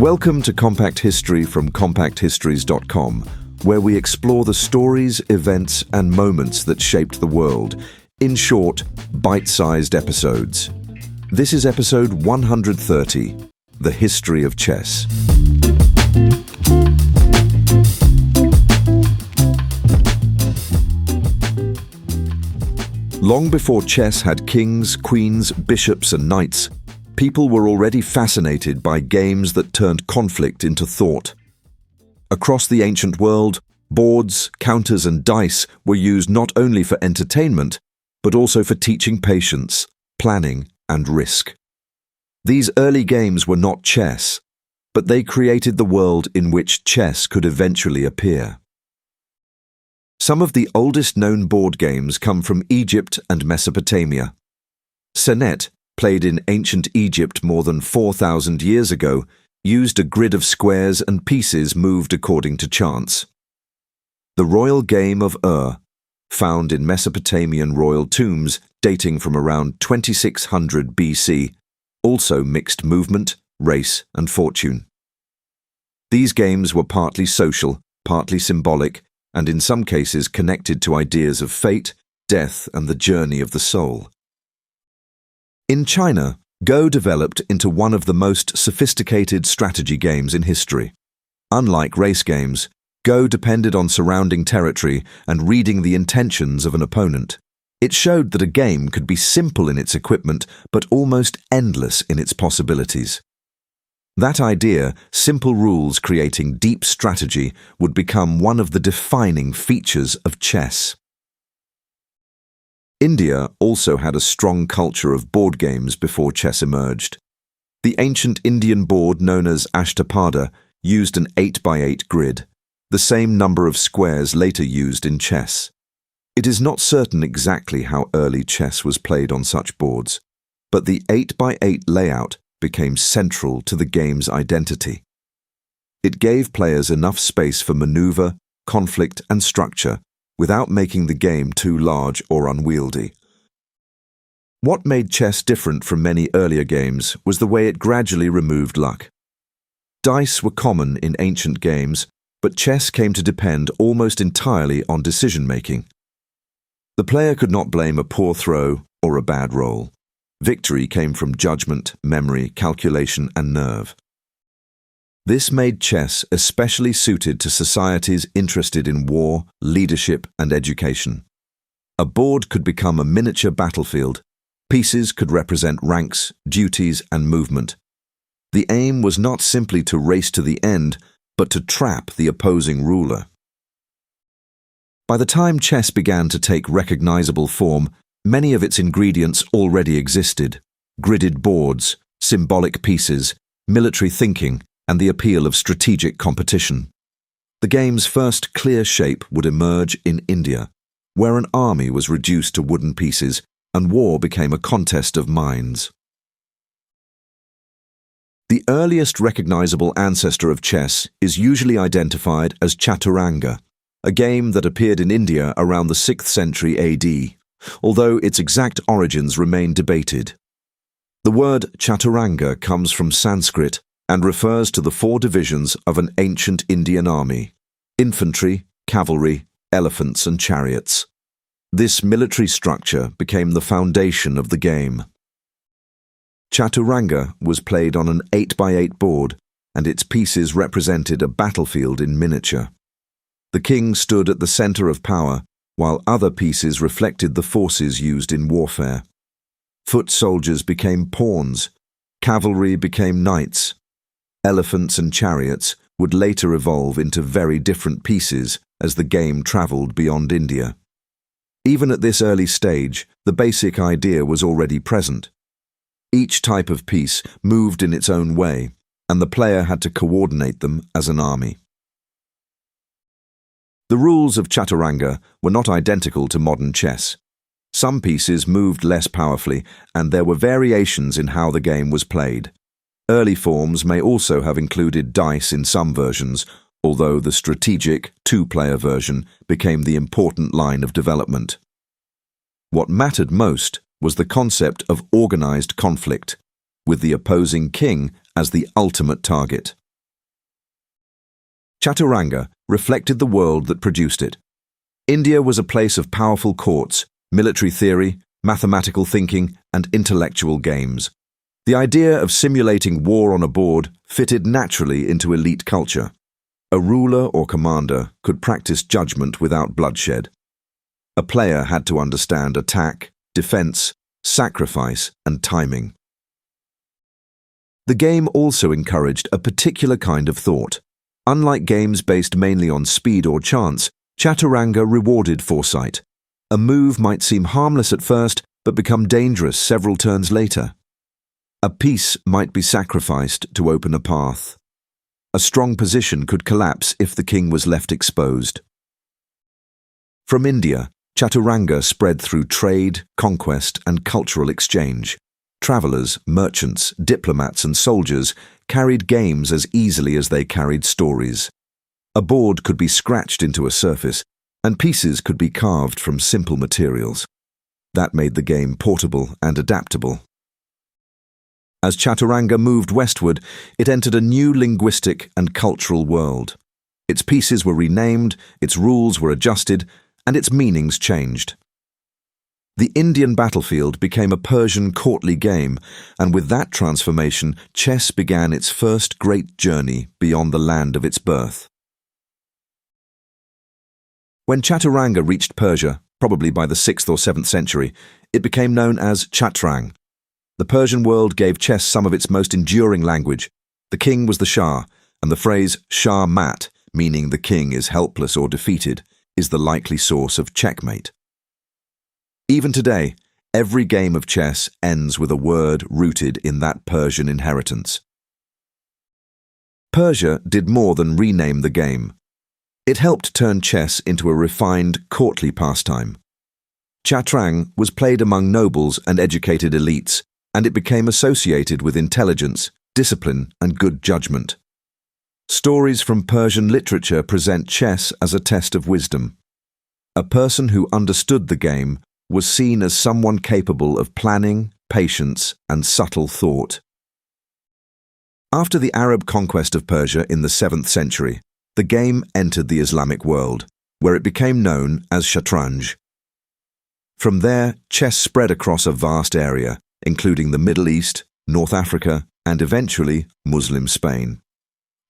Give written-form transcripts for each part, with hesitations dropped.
Welcome to Compact History from compacthistories.com, where we explore the stories, events, and moments that shaped the world. In short, bite-sized episodes. This is episode 130, The History of Chess. Long before chess had kings, queens, bishops, and knights, people were already fascinated by games that turned conflict into thought. Across the ancient world, boards, counters, and dice were used not only for entertainment, but also for teaching patience, planning, and risk. These early games were not chess, but they created the world in which chess could eventually appear. Some of the oldest known board games come from Egypt and Mesopotamia. Senet, played in ancient Egypt more than 4,000 years ago, used a grid of squares and pieces moved according to chance. The royal game of found in Mesopotamian royal tombs dating from around 2600 BC, also mixed movement, race, and fortune. These games were partly social, partly symbolic, and in some cases connected to ideas of fate, death, and the journey of the soul. In China, Go developed into one of the most sophisticated strategy games in history. Unlike race games, Go depended on surrounding territory and reading the intentions of an opponent. It showed that a game could be simple in its equipment, but almost endless in its possibilities. That idea, simple rules creating deep strategy, would become one of the defining features of chess. India also had a strong culture of board games before chess emerged. The ancient Indian board known as Ashtapada used an 8x8 grid, the same number of squares later used in chess. It is not certain exactly how early chess was played on such boards, but the 8x8 layout became central to the game's identity. It gave players enough space for maneuver, conflict, and structure without making the game too large or unwieldy. What made chess different from many earlier games was the way it gradually removed luck. Dice were common in ancient games, but chess came to depend almost entirely on decision-making. The player could not blame a poor throw or a bad roll. Victory came from judgment, memory, calculation, and nerve. This made chess especially suited to societies interested in war, leadership, and education. A board could become a miniature battlefield. Pieces could represent ranks, duties, and movement. The aim was not simply to race to the end, but to trap the opposing ruler. By the time chess began to take recognizable form, many of its ingredients already existed: gridded boards, symbolic pieces, military thinking, and the appeal of strategic competition. The game's first clear shape would emerge in India, where an army was reduced to wooden pieces and war became a contest of minds. The earliest recognizable ancestor of chess is usually identified as chaturanga, a game that appeared in India around the 6th century AD, although its exact origins remain debated. The word chaturanga comes from Sanskrit and refers to the 4 divisions of an ancient Indian army: infantry, cavalry, elephants, and chariots. This military structure became the foundation of the game. Chaturanga was played on an 8x8 board, and its pieces represented a battlefield in miniature. The king stood at the center of power, while other pieces reflected the forces used in warfare. Foot soldiers became pawns, cavalry became knights. Elephants and chariots would later evolve into very different pieces as the game traveled beyond India. Even at this early stage, the basic idea was already present. Each type of piece moved in its own way, and the player had to coordinate them as an army. The rules of chaturanga were not identical to modern chess. Some pieces moved less powerfully, and there were variations in how the game was played. Early forms may also have included dice in some versions, although the strategic, 2-player version became the important line of development. What mattered most was the concept of organized conflict, with the opposing king as the ultimate target. chaturanga reflected the world that produced it. India was a place of powerful courts, military theory, mathematical thinking, and intellectual games. The idea of simulating war on a board fitted naturally into elite culture. A ruler or commander could practice judgment without bloodshed. A player had to understand attack, defense, sacrifice, and timing. The game also encouraged a particular kind of thought. Unlike games based mainly on speed or chance, chaturanga rewarded foresight. A move might seem harmless at first, but become dangerous several turns later. A piece might be sacrificed to open a path. A strong position could collapse if the king was left exposed. From India, chaturanga spread through trade, conquest, and cultural exchange. Travelers, merchants, diplomats, and soldiers carried games as easily as they carried stories. A board could be scratched into a surface, and pieces could be carved from simple materials. That made the game portable and adaptable. As chaturanga moved westward, it entered a new linguistic and cultural world. Its pieces were renamed, its rules were adjusted, and its meanings changed. The Indian battlefield became a Persian courtly game, and with that transformation, chess began its first great journey beyond the land of its birth. When chaturanga reached Persia, probably by the 6th or 7th century, it became known as chaturanga. The Persian world gave chess some of its most enduring language. The king was the Shah, and the phrase Shah mat, meaning the king is helpless or defeated, is the likely source of checkmate. Even today, every game of chess ends with a word rooted in that Persian inheritance. Persia did more than rename the game. It helped turn chess into a refined, courtly pastime. Chaturanga was played among nobles and educated elites, and it became associated with intelligence, discipline, and good judgment. Stories from Persian literature present chess as a test of wisdom. A person who understood the game was seen as someone capable of planning, patience, and subtle thought. After the Arab conquest of Persia in the 7th century, the game entered the Islamic world, where it became known as chaturanga. From there, chess spread across a vast area, including the Middle East, North Africa, and eventually Muslim Spain.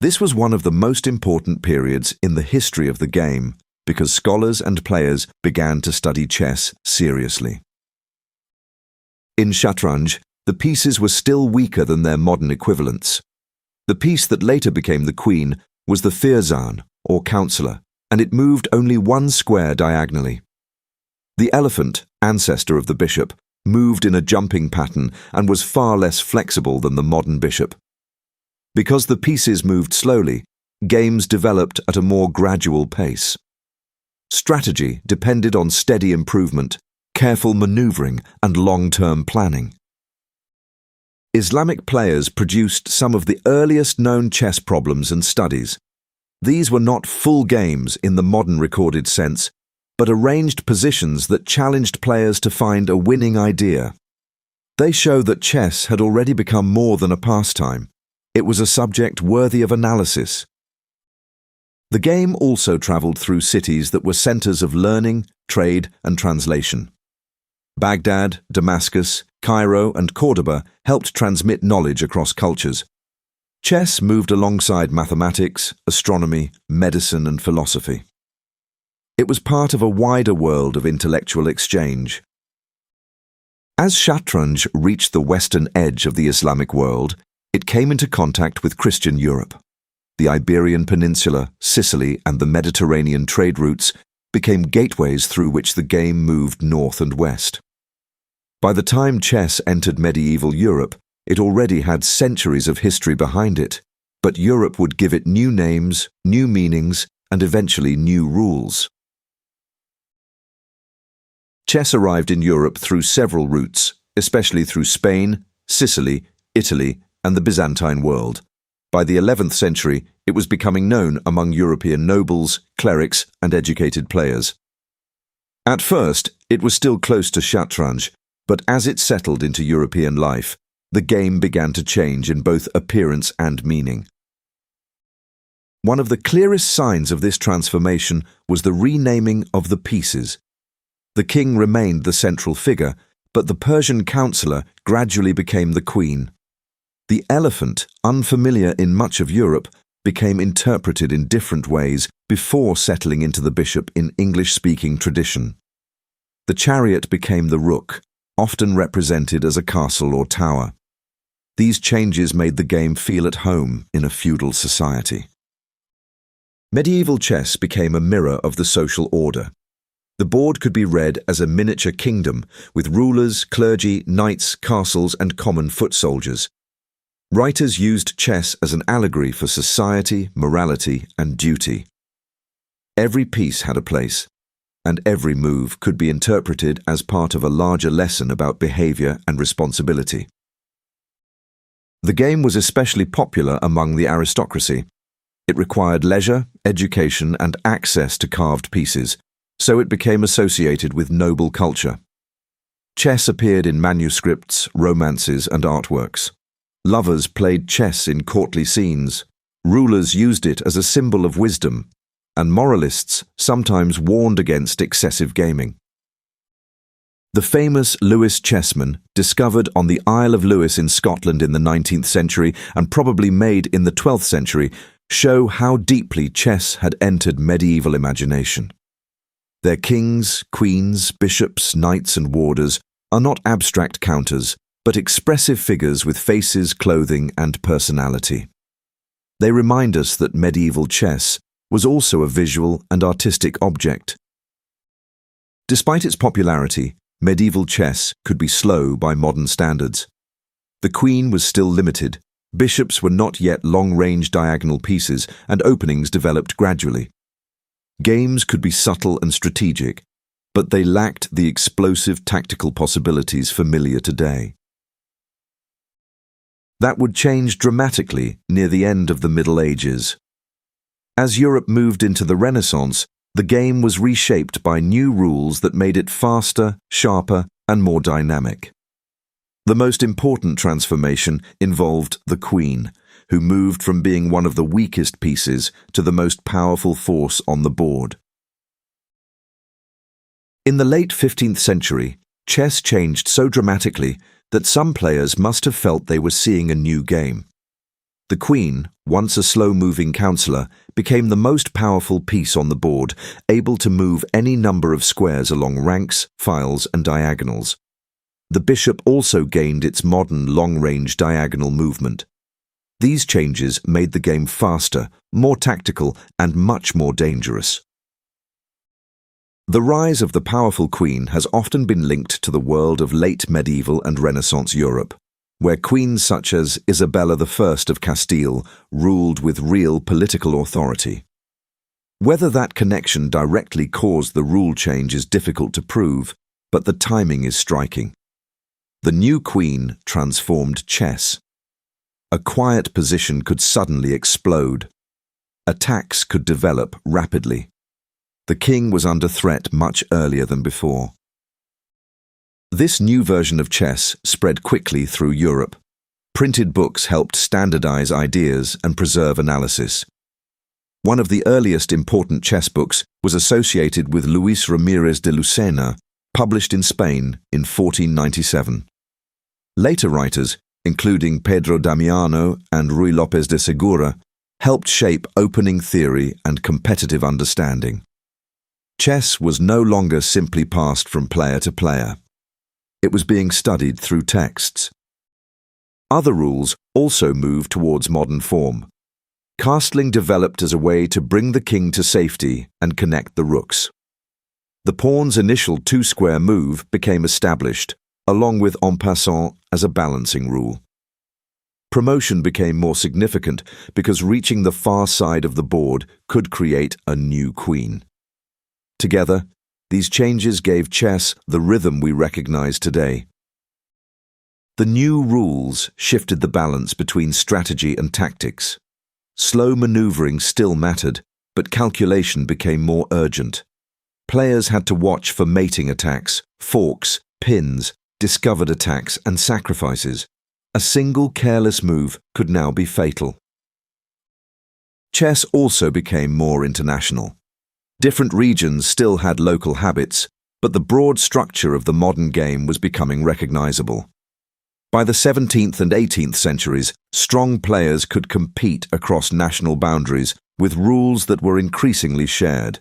This was one of the most important periods in the history of the game because scholars and players began to study chess seriously. In chaturanga, the pieces were still weaker than their modern equivalents. The piece that later became the queen was the firzan, or counselor, and it moved only one square diagonally. The elephant, ancestor of the bishop, moved in a jumping pattern and was far less flexible than the modern bishop. Because the pieces moved slowly, games developed at a more gradual pace. Strategy depended on steady improvement, careful maneuvering, and long-term planning. Islamic players produced some of the earliest known chess problems and studies. These were not full games in the modern recorded sense, but arranged positions that challenged players to find a winning idea. They show that chess had already become more than a pastime. It was a subject worthy of analysis. The game also traveled through cities that were centers of learning, trade, and translation. Baghdad, Damascus, Cairo, and Cordoba helped transmit knowledge across cultures. Chess moved alongside mathematics, astronomy, medicine, and philosophy. It was part of a wider world of intellectual exchange. As chaturanga reached the western edge of the Islamic world, it came into contact with Christian Europe. The Iberian Peninsula, Sicily, and the Mediterranean trade routes became gateways through which the game moved north and west. By the time chess entered medieval Europe, it already had centuries of history behind it, but Europe would give it new names, new meanings, and eventually new rules. Chess arrived in Europe through several routes, especially through Spain, Sicily, Italy, and the Byzantine world. By the 11th century, it was becoming known among European nobles, clerics, and educated players. At first, it was still close to chaturanga, but as it settled into European life, the game began to change in both appearance and meaning. One of the clearest signs of this transformation was the renaming of the pieces. The king remained the central figure, but the Persian counselor gradually became the queen. The elephant, unfamiliar in much of Europe, became interpreted in different ways before settling into the bishop in English-speaking tradition. The chariot became the rook, often represented as a castle or tower. These changes made the game feel at home in a feudal society. Medieval chess became a mirror of the social order. The board could be read as a miniature kingdom, with rulers, clergy, knights, castles, and common foot soldiers. Writers used chess as an allegory for society, morality, and duty. Every piece had a place, and every move could be interpreted as part of a larger lesson about behavior and responsibility. The game was especially popular among the aristocracy. It required leisure, education, and access to carved pieces, so it became associated with noble culture. Chess appeared in manuscripts, romances, and artworks. Lovers played chess in courtly scenes. Rulers used it as a symbol of wisdom, and moralists sometimes warned against excessive gaming. The famous Lewis chessmen, discovered on the Isle of Lewis in Scotland in the 19th century and probably made in the 12th century, show how deeply chess had entered medieval imagination. Their kings, queens, bishops, knights, and warders are not abstract counters, but expressive figures with faces, clothing, and personality. They remind us that medieval chess was also a visual and artistic object. Despite its popularity, medieval chess could be slow by modern standards. The queen was still limited, bishops were not yet long-range diagonal pieces, and openings developed gradually. Games could be subtle and strategic, but they lacked the explosive tactical possibilities familiar today. That would change dramatically near the end of the Middle Ages. As Europe moved into the Renaissance, the game was reshaped by new rules that made it faster, sharper, and more dynamic. The most important transformation involved the queen, who moved from being one of the weakest pieces to the most powerful force on the board. In the late 15th century, chess changed so dramatically that some players must have felt they were seeing a new game. The queen, once a slow-moving counselor, became the most powerful piece on the board, able to move any number of squares along ranks, files, and diagonals. The bishop also gained its modern long-range diagonal movement. These changes made the game faster, more tactical, and much more dangerous. The rise of the powerful queen has often been linked to the world of late medieval and Renaissance Europe, where queens such as Isabella I of Castile ruled with real political authority. Whether that connection directly caused the rule change is difficult to prove, but the timing is striking. The new queen transformed chess. A quiet position could suddenly explode. Attacks could develop rapidly. The king was under threat much earlier than before. This new version of chess spread quickly through Europe. Printed books helped standardize ideas and preserve analysis. One of the earliest important chess books was associated with Luis Ramirez de Lucena, published in Spain in 1497. Later writers, including Pedro Damiano and Ruy López de Segura, helped shape opening theory and competitive understanding. Chess was no longer simply passed from player to player. It was being studied through texts. Other rules also moved towards modern form. Castling developed as a way to bring the king to safety and connect the rooks. The pawn's initial two-square move became established, along with en passant as a balancing rule. Promotion became more significant because reaching the far side of the board could create a new queen. Together, these changes gave chess the rhythm we recognize today. The new rules shifted the balance between strategy and tactics. Slow maneuvering still mattered, but calculation became more urgent. Players had to watch for mating attacks, forks, pins, discovered attacks, and sacrifices. A single careless move could now be fatal. Chess also became more international. Different regions still had local habits, but the broad structure of the modern game was becoming recognizable. By the 17th and 18th centuries, strong players could compete across national boundaries with rules that were increasingly shared.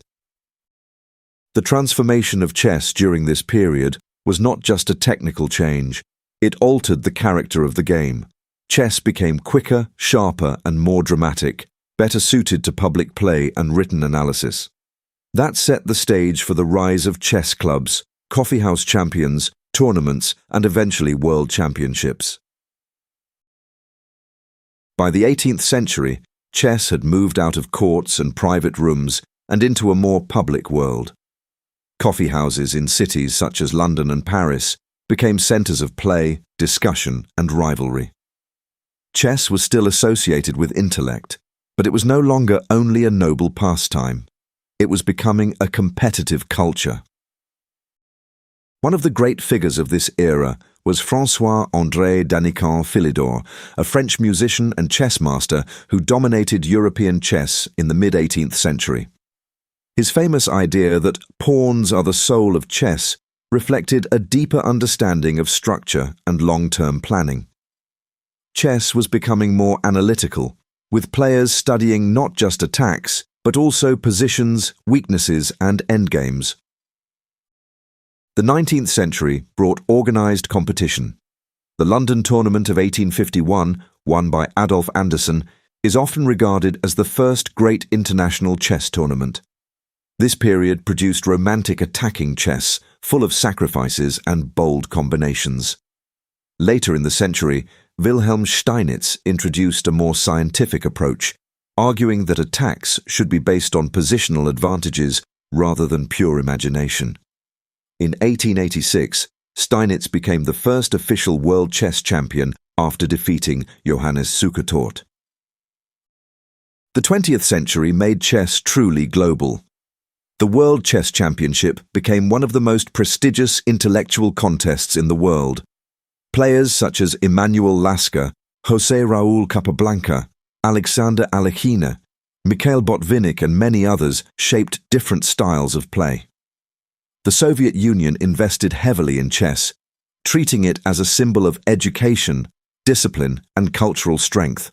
The transformation of chess during this period was not just a technical change, it altered the character of the game. Chess became quicker, sharper, and more dramatic, better suited to public play and written analysis. That set the stage for the rise of chess clubs, coffeehouse champions, tournaments, and eventually world championships. By the 18th century, chess had moved out of courts and private rooms and into a more public world. Coffeehouses in cities such as London and Paris became centers of play, discussion, and rivalry. Chess was still associated with intellect, but it was no longer only a noble pastime. It was becoming a competitive culture. One of the great figures of this era was François-André Danican Philidor, a French musician and chess master who dominated European chess in the mid-18th century. His famous idea that pawns are the soul of chess reflected a deeper understanding of structure and long-term planning. Chess was becoming more analytical, with players studying not just attacks, but also positions, weaknesses, and endgames. The 19th century brought organized competition. The London tournament of 1851, won by Adolf Anderssen, is often regarded as the first great international chess tournament. This period produced romantic attacking chess, full of sacrifices and bold combinations. Later in the century, Wilhelm Steinitz introduced a more scientific approach, arguing that attacks should be based on positional advantages rather than pure imagination. In 1886, Steinitz became the first official world chess champion after defeating Johannes Zukertort. The 20th century made chess truly global. The World Chess Championship became one of the most prestigious intellectual contests in the world. Players such as Emanuel Lasker, José Raúl Capablanca, Alexander Alekhine, Mikhail Botvinnik, and many others shaped different styles of play. The Soviet Union invested heavily in chess, treating it as a symbol of education, discipline, and cultural strength.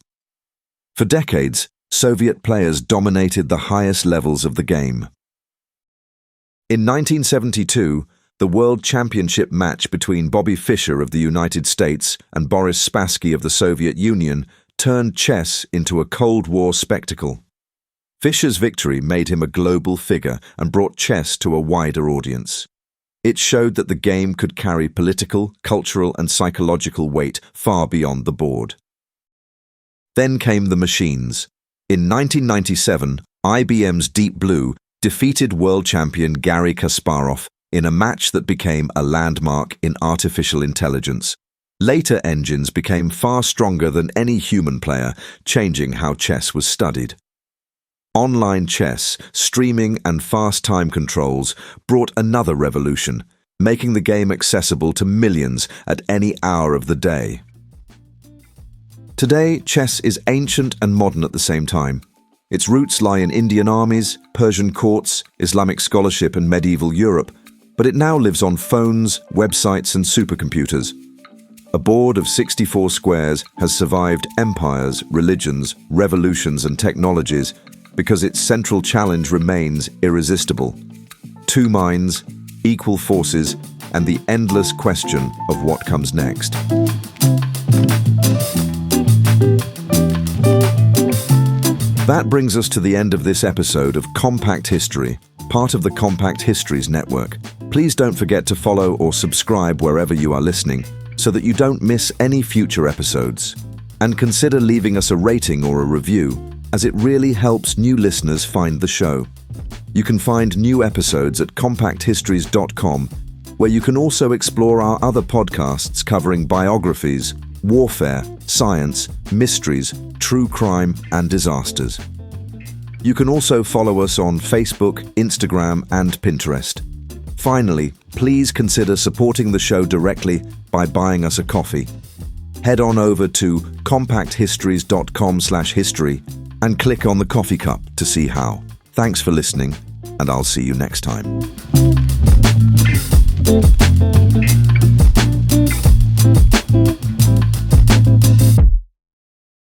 For decades, Soviet players dominated the highest levels of the game. In 1972, the World Championship match between Bobby Fischer of the United States and Boris Spassky of the Soviet Union turned chess into a Cold War spectacle. Fischer's victory made him a global figure and brought chess to a wider audience. It showed that the game could carry political, cultural, and psychological weight far beyond the board. Then came the machines. In 1997, IBM's Deep Blue defeated world champion Garry Kasparov in a match that became a landmark in artificial intelligence. Later engines became far stronger than any human player, changing how chess was studied. Online chess, streaming, and fast time controls brought another revolution, making the game accessible to millions at any hour of the day. Today, chess is ancient and modern at the same time. Its roots lie in Indian armies, Persian courts, Islamic scholarship, and medieval Europe, but it now lives on phones, websites, and supercomputers. A board of 64 squares has survived empires, religions, revolutions, and technologies because its central challenge remains irresistible. Two minds, equal forces, and the endless question of what comes next. That brings us to the end of this episode of Compact History, part of the Compact Histories Network. Please don't forget to follow or subscribe wherever you are listening so that you don't miss any future episodes. And consider leaving us a rating or a review, as it really helps new listeners find the show. You can find new episodes at compacthistories.com, where you can also explore our other podcasts covering biographies, warfare, science, mysteries, true crime, and disasters. You can also follow us on Facebook, Instagram, and Pinterest. Finally, please consider supporting the show directly by buying us a coffee. Head on over to compacthistories.com/history And click on the coffee cup to see how. Thanks for listening, and I'll see you next time.